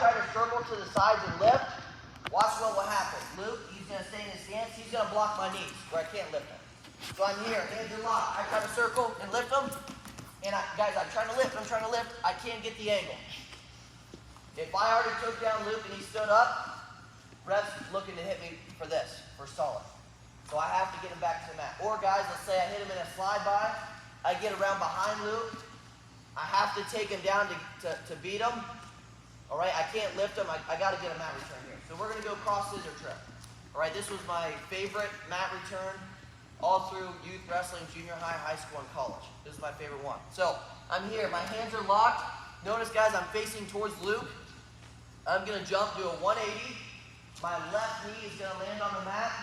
try to circle to the sides and lift, watch what will happen. Luke, he's going to stay in his stance. He's going to block my knees where I can't lift him. So I'm here, hands are locked. I try to circle and lift them. And guys, I'm trying to lift. I can't get the angle. If I already took down Luke and he stood up, ref's looking to hit me for this, for solid. So I have to get him back to the mat. Or guys, let's say I hit him in a slide by. I get around behind Luke. I have to take him down to beat him. All right, I can't lift him. I got to get a mat return here. So we're going to go cross scissor trip. All right, this was my favorite mat return all through youth wrestling, junior high, high school, and college. This is my favorite one. So I'm here. My hands are locked. Notice, guys, I'm facing towards Luke. I'm going to jump, do a 180. My left knee is going to land on the mat,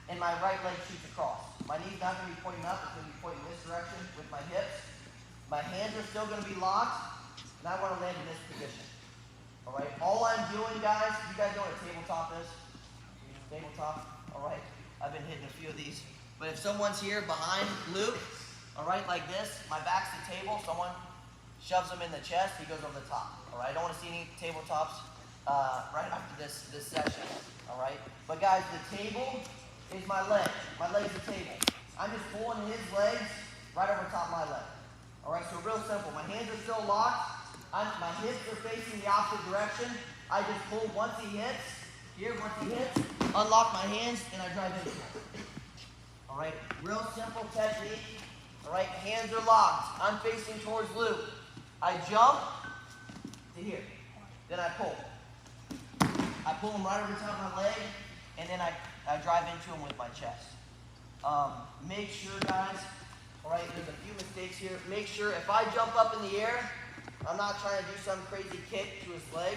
and my right leg shoots across. My knee's not going to be pointing up. It's going to be pointing this direction with my hips. My hands are still going to be locked, and I want to land in this position. All right, all I'm doing, guys, you guys know what a tabletop is? Tabletop, all right? I've been hitting a few of these. But if someone's here behind Luke, all right, like this, my back's the table, someone shoves him in the chest, he goes over the top. All right, I don't want to see any tabletops right after this session, all right? But guys, the table is my leg. My leg's the table. I'm just pulling his legs right over top of my leg. All right, so real simple. My hands are still locked. My hips are facing the opposite direction. I just pull once he hits. Here, once he hits, unlock my hands, and I drive into him. All right, real simple technique. All right, hands are locked. I'm facing towards Luke. I jump to here. Then I pull. I pull him right over top of my leg, and then I drive into him with my chest. Make sure, guys, all right, there's a few mistakes here. Make sure if I jump up in the air, I'm not trying to do some crazy kick to his leg.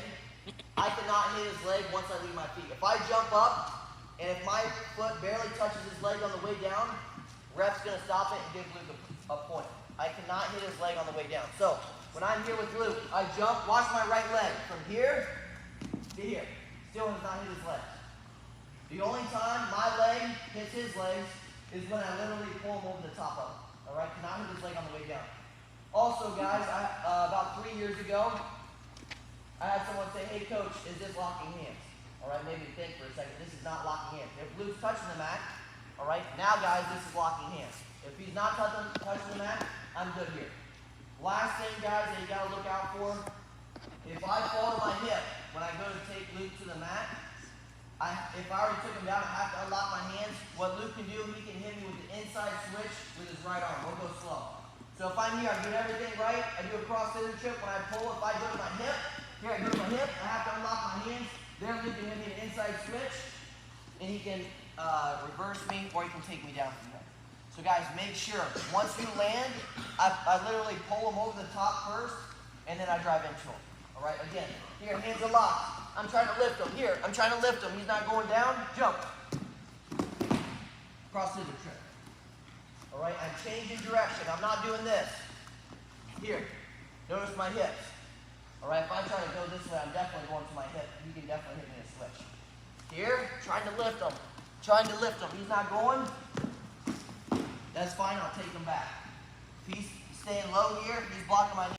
I cannot hit his leg once I leave my feet. If I jump up, and if my foot barely touches his leg on the way down, ref's going to stop it and give Luke a point. I cannot hit his leg on the way down. So when I'm here with Luke, I jump, watch my right leg from here to here. Still has not hit his legs. The only time my leg hits his legs is when I literally pull him over the top of him. All right, cannot hit his leg on the way down. Also, guys, about 3 years ago, I had someone say, "Hey, coach, is this locking hands?" All right, maybe think for a second. This is not locking hands. If Luke's touching the mat, all right, now, guys, this is locking hands. If he's not touching the mat, I'm good here. Last thing, guys, that you got to look out for, if I fall to my hip when I go to take Luke to the mat, if I already took him down, I have to unlock my hands. What Luke can do, he can hit me with the inside switch with his right arm. We'll go slow. So if I'm here, I'm doing everything right. I do a cross scissor trip. When I pull, if I go to my hip, here I go to my hip, I have to unlock my hands. There Luke can hit me an inside switch, and he can reverse me, or he can take me down from there. So guys, make sure, once you land, I literally pull him over the top first, and then I drive into him. All right, again, here, hands are locked. I'm trying to lift him. Here, I'm trying to lift him. He's not going down. Jump. Cross scissor trip. All right, I'm changing direction. I'm not doing this. Here, notice my hips. All right, if I try to go this way, I'm definitely going to my hip. He can definitely hit me in a switch. Here, trying to lift him. Trying to lift him. He's not going. That's fine. I'll take him back. If he's staying low here, he's blocking my knee.